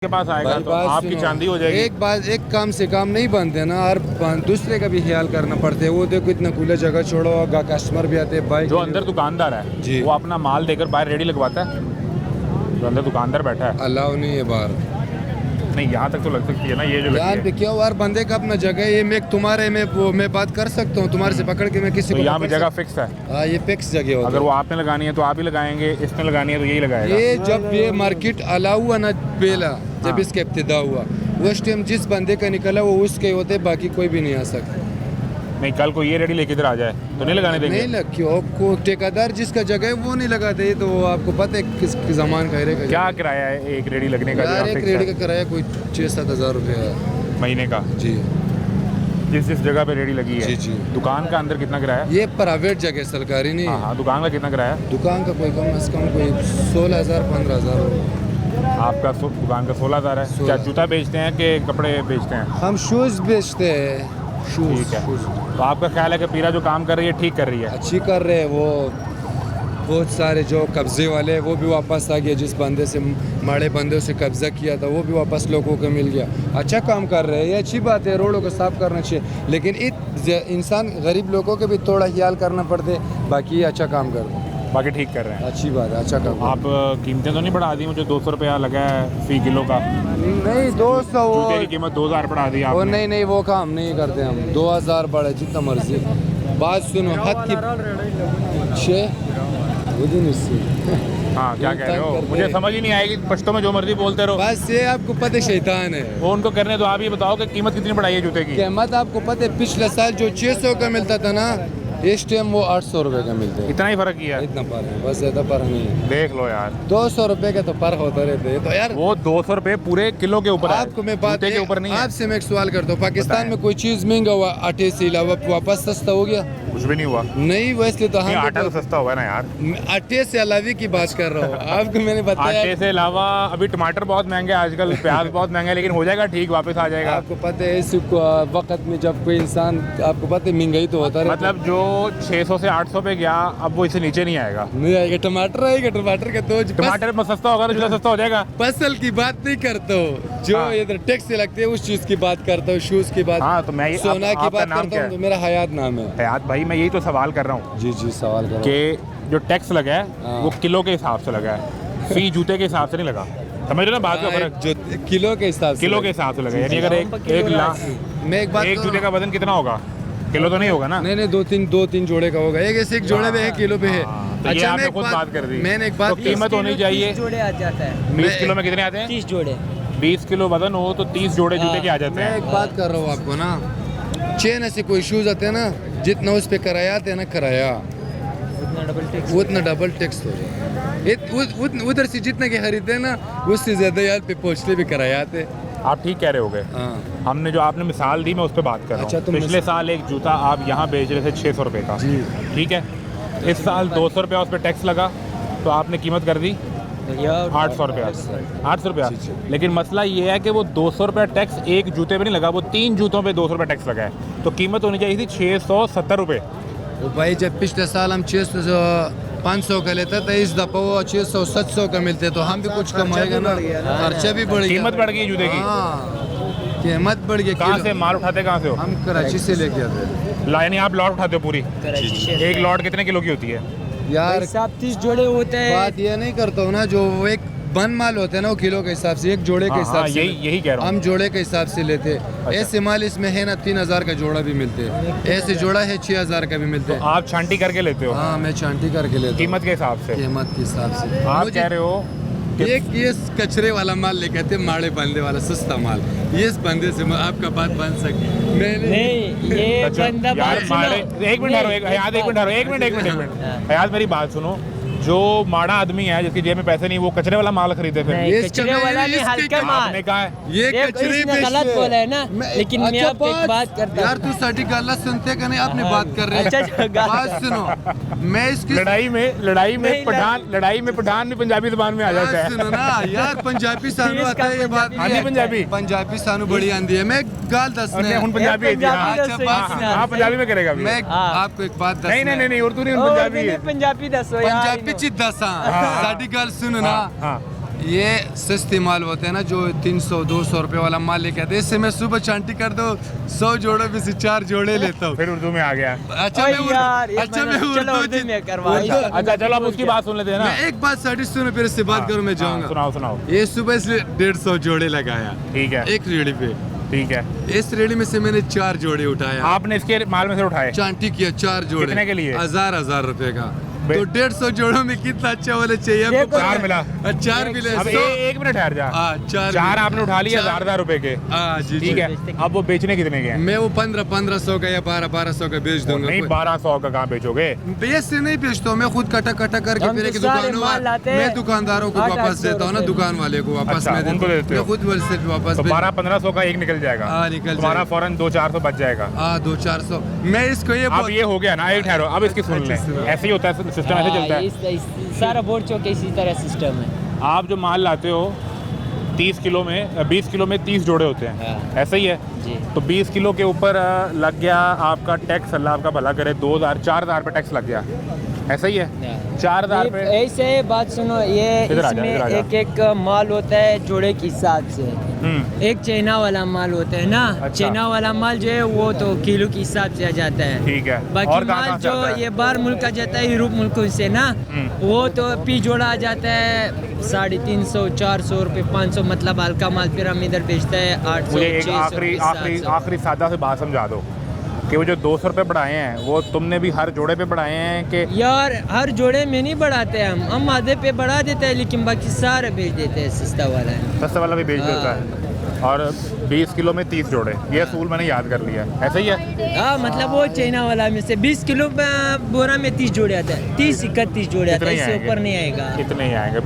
के पास आएगा तो आपकी चांदी हो जाएगी। एक काम से काम नहीं बनते ना, और दूसरे का भी ख्याल करना पड़ता है। वो देखो इतना खुला जगह छोड़ो, कस्टमर भी आते हैं। बाइक जो अंदर दुकानदार है जी, वो अपना माल देकर बाहर रेडी लगवाता है। जो अंदर दुकानदार बैठा है अलाउ नहीं है बाहर। नहीं, यहाँ तक तो लग सकती है ना, ये जो यहाँ पे क्या यार, बंदे का अपना जगह है। ये मैं बात कर सकता हूँ तुम्हारे से पकड़ के, मैं किसी तो को यहाँ पे जगह फिक्स है। हाँ, ये फिक्स जगह होता है। अगर वो आपने लगानी है तो आप ही लगाएंगे, इसने लगानी है तो यही लगाएगा। ये जब ये मार्केट अलाउ हुआ ना पहला, जब इसका इब्तिदा हुआ, उस टाइम जिस बंदे का निकला वो उसके होते, बाकी कोई भी नहीं आ सकता। नहीं, कल को ये रेडी लेके इधर आ जाए तो नहीं लगाने देंगे। नहीं लग क्यों, ठेकेदार जिसका जगह है वो नहीं लगाते। ये तो आपको पता है किस जमान का रहेगा। क्या किराया है एक रेडी लगने का? यार एक रेडी का किराया कोई 6-7 हज़ार रुपये है महीने का। जी, जिस जगह पे रेडी लगी है। जी जी। दुकान का अंदर कितना किराया? ये प्राइवेट जगह, सरकारी नहीं है। हाँ, दुकान का कितना किराया? दुकान का कोई कम से कम कोई 16,000-15,000 होगा। आपका दुकान का 16,000 है। क्या जूता बेचते हैं कि कपड़े बेचते हैं? हम शूज़ बेचते हैं। शूज़, ठीक है। तो आपका ख्याल है कि पीरा जो काम कर रही है ठीक कर रही है? अच्छी कर रहे हैं। वो बहुत सारे जो कब्जे वाले हैं वो भी वापस आ गए। जिस बंदे से माड़े बंदे से कब्जा किया था वो भी वापस लोगों को मिल गया। अच्छा काम कर रहे हैं, ये अच्छी बात है। रोडों को साफ करना चाहिए, लेकिन इंसान गरीब लोगों के भी थोड़ा ख्याल करना पड़ते। बाकी ये अच्छा काम कर रहे हैं, बाकी ठीक कर रहे हैं। अच्छी बात है, अच्छा काम। आप कीमतें तो नहीं बढ़ा दी? मुझे 200 रुपया लगा है फी किलो का। नहीं 200, जूते की कीमत 2000 बढ़ा दी वो आपने। नहीं, वो काम नहीं करते हम। 2000 बढ़े जितना मर्जी। बात सुनो, हद की हाँ, क्या कह रहे हो? मुझे समझ ही नहीं आएगी। पश्तो में जो मर्जी बोलते रहो। बस ये आपको पता है, शैतान है वो उनको करने दो। आप ये बताओ कि कीमत कितनी बढ़ाई है जूते की? कीमत आपको पता है, पिछले साल जो 600 का मिलता था ना, इस टाइम वो 800 रुपये का मिलता है। इतना ही फर्क किया है? इतना पर है, बस ज़्यादा पर नहीं है। देख लो यार, 200 रुपये का तो पर होता रहता है। तो यार वो 200 रुपये पूरे किलो के ऊपर है। आपको मैं बात जूते के ऊपर नहीं है। आपसे मैं एक सवाल करता हूँ, पाकिस्तान में कोई चीज़ महंगा हुआ आटे से अलावा वापस सस्ता हो गया? कुछ भी नहीं हुआ। नहीं, वैसे तो हम आटा तो सस्ता हुआ ना यार। आटे से अलावा की बात कर रहा हूँ। आपको मैंने बताया आटे से अलावा अभी टमाटर बहुत महंगे हैं आजकल, प्याज बहुत महंगा है, लेकिन हो जाएगा ठीक, वापस आ जाएगा। आपको पता है इस वक्त में जब कोई इंसान, आपको पता है महंगाई तो होता है, मतलब जो 600 से 800 पे गया अब वो इससे नीचे नहीं आएगा। नहीं आएगा। टमाटर आएगा, टमाटर का तो टमाटर में सस्ता होगा तो जूता सस्ता हो जाएगा। फसल की बात नहीं करता हूँ, जो हाँ। इधर टैक्स से लगते हैं उस चीज की बात करता हूँ, शूज की बात। हाँ, तो मैं सोना की बात करता हूँ। तो मेरा हयात नाम है। हयात भाई, मैं यही तो सवाल कर रहा हूँ जी जी, सवाल करो। कि जो टैक्स लगा है हाँ। वो किलो के हिसाब से लगा है, फी जूते के हिसाब से नहीं लगा। समझ रहे हो ना बात का फर्क? जो किलो के हिसाब से, किलो के हिसाब से लगा। यानी अगर एक लाख, मैं एक बात एक जूते का वजन कितना होगा? किलो तो नहीं होगा ना? नहीं, 2-3 जोड़े का होगा। एक ऐसे एक जोड़े पे है, किलो पे है। तो ये आपने खुद बात कर दी। मैंने एक बात, तो कीमत होनी चाहिए। जोड़े आ जाता है। 20 किलो में कितने आते हैं? 30 जोड़े। 20 किलो वजन हो तो 30 जोड़े जूते के आ जाते मैं हैं। एक बात कर रहा हूँ आपको ना, चेन ऐसे कोई शूज आते हैं ना, जितना उस पे किराया आते हैं ना, किराया उतना डबल टैक्स हो जाए। उधर से जितना के खरीदते हैं ना, उससे ज्यादा यार पे पहुँचते भी किराया आते। आप ठीक कह रहे होगे। हाँ हमने जो आपने मिसाल दी मैं उस पर बात कर रहा अच्छा, हूँ। तो पिछले साल एक जूता आप यहाँ बेच रहे थे 600 रुपये का, जी। ठीक है। इस साल 200 रुपया उस पर टैक्स लगा तो आपने कीमत कर दी 800 रुपया। 800 रुपया। लेकिन मसला ये है कि वो 200 रुपया टैक्स एक जूते पे नहीं लगा, वो 3 जूतों पे 200 रुपया टैक्स लगा है। तो कीमत होनी चाहिए थी 670 रुपये। तो भाई जब पिछले साल हम 500 का लेते थे, इस दफा वो 600-700 का मिलते, तो हम भी कुछ कमाएगा ना, खर्चा भी बढ़ गया। कीमत बढ़ गई जूते की। हाँ, कीमत बढ़ गई। कहाँ से माल उठाते, कहाँ से हो? हम कराची से लेके आते। यानी आप लॉट उठाते हो पूरी? एक लॉट कितने किलो की होती है यार? 30 जोड़े होते हैं। बात ये नहीं करता हूँ ना, जो वो एक बन माल होता है ना, वो किलो के हिसाब से, एक जोड़े के हिसाब से। यही कह रहा हूँ। हम जोड़े के हिसाब से लेते। ऐसे माल इसमें है ना 3000 का जोड़ा भी मिलते हैं, ऐसे जोड़ा है 6000 का भी मिलते हैं। आप छांटी करके लेते हो? हाँ, मैं छांटी करके लेता हूँ कीमत के हिसाब से? कीमत के हिसाब से। आप कह रहे हो कि एक ये कचरे वाला माल लेके आते, माड़े बंदे वाला सस्ता माल, ये इस बंदे से आपका बात बन सके। नहीं, ये बंदा यार माड़े, एक मिनट ठहरो, एक मिनट। हयात मेरी बात सुनो। जो माड़ा आदमी है जिसकी जेब में पैसे नहीं, वो कचरे वाला माल खरीदे थे। नहीं, कचरे वाला नहीं, हल्का माल। आपने कहा है ये कचरे इसने गलत बोला है ना, लेकिन मैं आपको एक बात करता यार, तू साड़ी गलत सुनते का नहीं, आपने बात कर रहे हैं। बात सुनो, मैं इसकी लड़ाई में पठान भी पंजाबी जुबान में आ जाता है। सुनो ना यार, पंजाबी सानू आता है, ये बात आंधी पंजाबी? पंजाबी सानू बड़ी आंधी है। मैं गाल दसने हूँ पंजाबी है जी, हाँ। हाँ, पंजाबी में करेगा अभी। मैं आपको एक बात दसना। नहीं, उर्दू नहीं, पंजाबी है। पंजाबी दसो यार। पंजाबी ची दसा साडी गल सुन ना। ये सस्ते माल होते हैं ना, जो 300-200 रुपए वाला माल लेके आते हैं। इससे मैं सुबह चांटी कर दो 100 जोड़ों में से 4 जोड़े लेता हूँ। फिर उर्दू में आ गया। अच्छा मैं उर्दू में करवा अच्छा चलो आप उसकी बात सुन लेते हैं ना। मैं एक बात साड़ी सुनो, फिर इससे बात करूँ मैं जाऊँगा। सुनाओ सुनाओ। ये सुबह इसलिए 150 जोड़े लगाया, ठीक है, एक रेडी पे। ठीक है। इस रेडी में से मैंने 4 जोड़े उठाया। आपने इसके माल में से उठाए? चांटी किया 4 जोड़े। कितने के लिए? 1000 रुपए का। तो 150 जोड़ों में कितना अच्छा वाले चाहिए आपको? 4 मिला। 4 मिले। अब एक मिनट ठहर जा। 4 आपने उठा लिया 1000 रुपए के। जी ठीक है। अब वो बेचने कितने के हैं? मैं वो 1500 का या 1200 का बेच दूंगा। नहीं 1200 का कहाँ बेचोगे? बेच से नहीं बेचता हूँ मैं, खुद कटा करके फिर एक दुकानों मैं दुकानदारों को वापस देता हूँ ना, दुकान वाले को वापस मैं उनको देते हो? खुद होलसेल वापस। 1200-1500 का एक निकल जाएगा। निकल तुम्हारा फौरन 200-400 बच जाएगा। 200-400 मैं इसको अब ये हो गया ना, एक ठहरो, अब इसकी सुन लें। ऐसे ही होता है सिस्टम, ऐसे चलता है सारा बोर्ड चौक इसी तरह सिस्टम है। आप जो माल लाते हो 20 किलो में 30 जोड़े होते हैं, ऐसा ही है जी। तो 20 किलो के ऊपर लग गया आपका टैक्स, अल्लाह आपका भला करे 2000-4000 पे टैक्स लग गया, ऐसा ही है 4000 पे। ऐसे बात सुनो, ये इसमें एक माल होता है जोड़े के हिसाब से। एक चाइना वाला माल होता है ना, चाइना वाला माल जो है वो तो किलो के हिसाब से आ जाता है। ठीक है। बाकी और माल जो ये बाहर मुल्क का जाता है, यूरोप मुल्कों से ना, वो तो पी जोड़ा आ जाता है 350-400 रुपये 500, मतलब हल्का माल। फिर हम इधर बेचता है 800। मुझे एक आखिरी सादा से बात समझा दो कि वो जो 200 रुपये बढ़ाए हैं वो तुमने भी हर जोड़े पे बढ़ाए हैं कि? यार हर जोड़े में नहीं बढ़ाते हम आधे पे बढ़ा देते हैं, लेकिन बाकी सारे बेच देते हैं। सस्ता वाला है, सस्ता वाला भी बेच देता है। और 20 किलो में 30 जोड़े, ये असूल मैंने याद कर लिया, ऐसा ही है। हाँ मतलब वो चाइना वाला में से 20 किलो बोरा में 30 जोड़े आता है, 30-31 जोड़े आता है, इससे ऊपर नहीं आएगा। कितने ही आएंगे?